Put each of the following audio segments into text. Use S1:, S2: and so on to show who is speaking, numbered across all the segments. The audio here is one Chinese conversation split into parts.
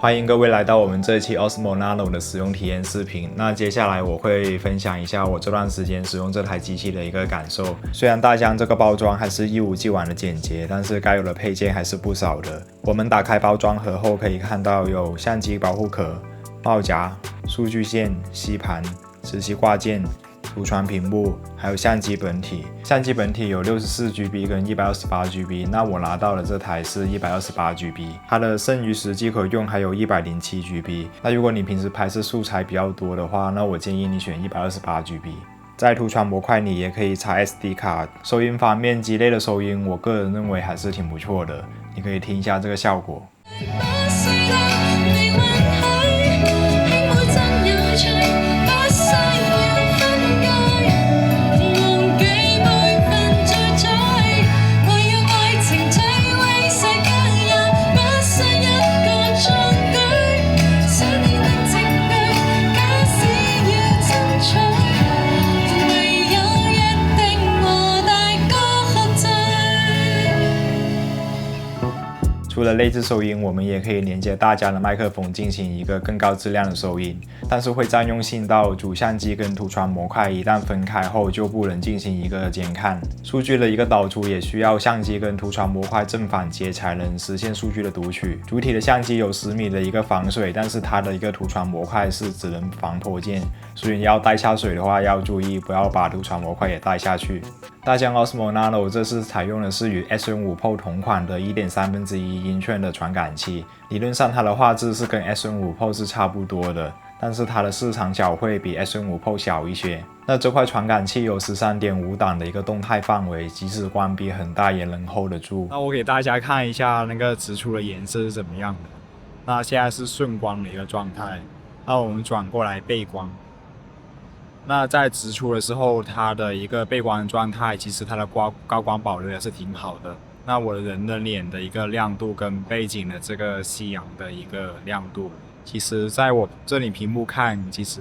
S1: 欢迎各位来到我们这一期 Osmo Nano 的使用体验视频。那接下来我会分享一下我这段时间使用这台机器的一个感受。虽然大疆这个包装还是一如既往的简洁，但是该有的配件还是不少的。我们打开包装盒后可以看到有相机保护壳、帽夹、数据线、吸盘、磁吸挂件、图传屏幕，还有相机本体。相机本体有 64GB 跟 128GB， 那我拿到的这台是 128GB， 它的剩余实际可用还有 107GB。那如果你平时拍摄素材比较多的话，那我建议你选 128GB。在图传模块里也可以插 SD 卡。收音方面，机内的收音我个人认为还是挺不错的，你可以听一下这个效果。除了内置收音，我们也可以连接大疆的麦克风进行一个更高质量的收音，但是会占用信道。主相机跟图传模块一旦分开后就不能进行一个监看。数据的一个导出也需要相机跟图传模块正反接才能实现数据的读取。主体的相机有10米的一个防水，但是它的一个图传模块是只能防泼溅，所以要带下水的话要注意，不要把图传模块也带下去。大疆 Osmo Nano 这次采用的是与 S-N5 Pro 同款的 1.1/3英寸的传感器，理论上它的画质是跟 S-N5 Pro 是差不多的，但是它的市场角会比 S-N5 Pro 小一些。那这块传感器有 13.5 档的一个动态范围，即使关闭很大也能 hold 得住。
S2: 那我给大家看一下那个直出的颜色是怎么样的。那现在是顺光的一个状态，那我们转过来背光。那在直出的时候，它的一个背光状态，其实它的高光保留也是挺好的。那我的人的脸的一个亮度跟背景的这个夕阳的一个亮度，其实在我这里屏幕看，其实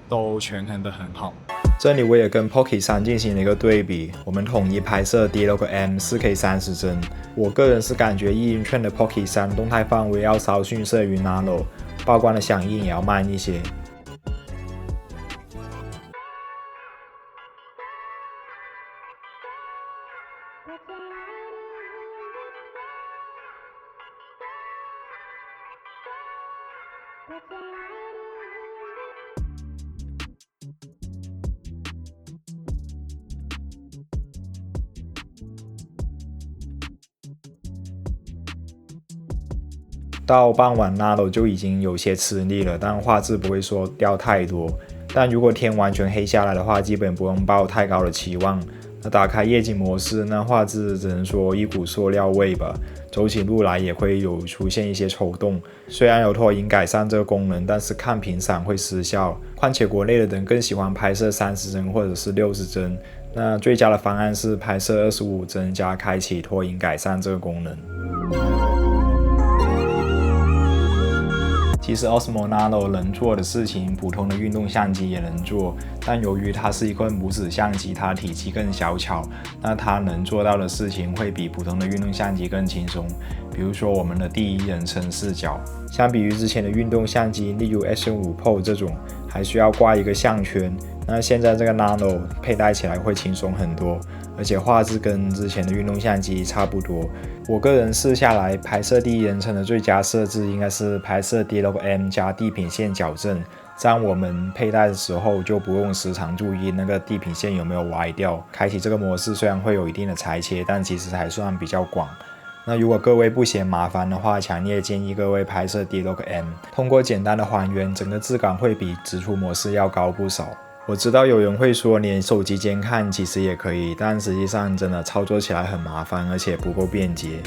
S2: 都权衡得很好。
S1: 这里我也跟 Pocket 3进行了一个对比，我们统一拍摄 D6M 4K 30帧。我个人是感觉1英寸的 Pocket 3动态范围要稍逊色于 Nano， 曝光的响应也要慢一些。到傍晚 Nano 就已经有些吃力了，但画质不会说掉太多。但如果天完全黑下来的话，基本不用抱太高的期望。那打开夜景模式，那画质只能说一股塑料味吧，走起路来也会有出现一些抽动。虽然有拖影改善这个功能，但是看屏闪会失效。况且国内的人更喜欢拍摄30帧或者是60帧，那最佳的方案是拍摄25帧加开启拖影改善这个功能。其实 Osmo Nano 能做的事情，普通的运动相机也能做，但由于它是一块拇指相机，它体积更小巧，那它能做到的事情会比普通的运动相机更轻松。比如说我们的第一人称视角，相比于之前的运动相机，例如 S-N5 Pro 这种，还需要挂一个项圈，那现在这个 Nano 佩戴起来会轻松很多，而且画质跟之前的运动相机差不多。我个人试下来，拍摄第一人称的最佳设置应该是拍摄 D6M 加地平线矫正，这样我们佩戴的时候就不用时常注意那个地平线有没有歪掉。开启这个模式虽然会有一定的裁切，但其实还算比较广。那如果各位不嫌麻烦的话，强烈建议各位拍摄 D6M， 通过简单的还原，整个质感会比直出模式要高不少。我知道有人会说连手机监看其实也可以，但实际上真的操作起来很麻烦，而且不够便捷。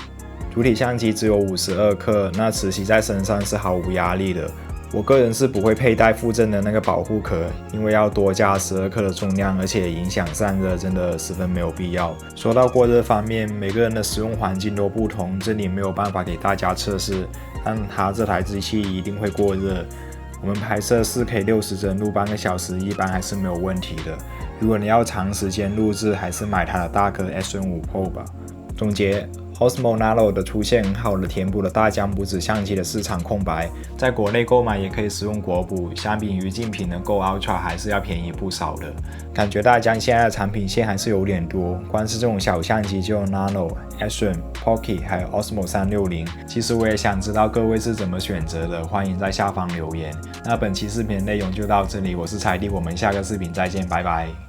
S1: 主体相机只有52克，那磁吸在身上是毫无压力的。我个人是不会佩戴附赠的那个保护壳，因为要多加12克的重量，而且影响散热，真的十分没有必要。说到过热方面，每个人的使用环境都不同，这里没有办法给大家测试，但它这台机器一定会过热。我们拍摄 4K 60帧录半个小时，一般还是没有问题的。如果你要长时间录制，还是买它的大哥 S-N5 Pro 吧。总结 Osmo Nano 的出现很好的填补了大疆拇指相机的市场空白，在国内购买也可以使用国补，相比于竞品的 Go Ultra 还是要便宜不少的。感觉大疆现在的产品线还是有点多，光是这种小相机就有 Nano、Action、Pocket 还有 Osmo 360。其实我也想知道各位是怎么选择的，欢迎在下方留言。那本期视频内容就到这里，我是财弟，我们下个视频再见，拜拜。